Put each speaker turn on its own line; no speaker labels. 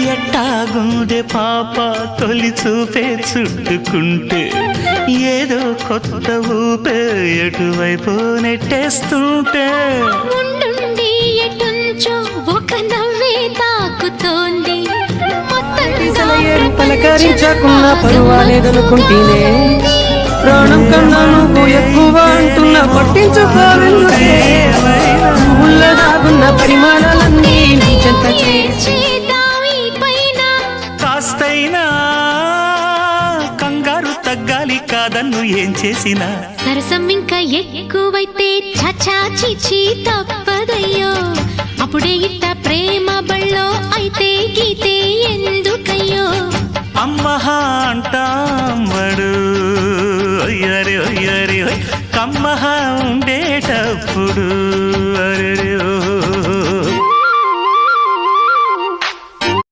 ఎట్టాగుండే పాప తొలి చూపే చుట్టుకుంటే ఏదో కొత్త ఊపే ఎటువైపు నెట్టేస్తుంటే
ఉండుండి ఎటుంచో ఒక నవ్వే తాకుతోంది
పలకరించకున్నా పర్వాలేదనుకుంటేనే ప్రాణం కన్నా నువ్వు ఎక్కువ అంటున్నా పట్టించుకోవాలే దాగున్న పరిమాణాలన్నీ నీ చెంత
కాస్తైనా కంగారు తగ్గాలి కాదన్ను ఏం చేసినా
సరసం ఇంకా ఎక్కువైతే చచా చిచి తప్పదయ్యో అప్పుడే ఇట్ట ప్రేమ బళ్ళో అయితే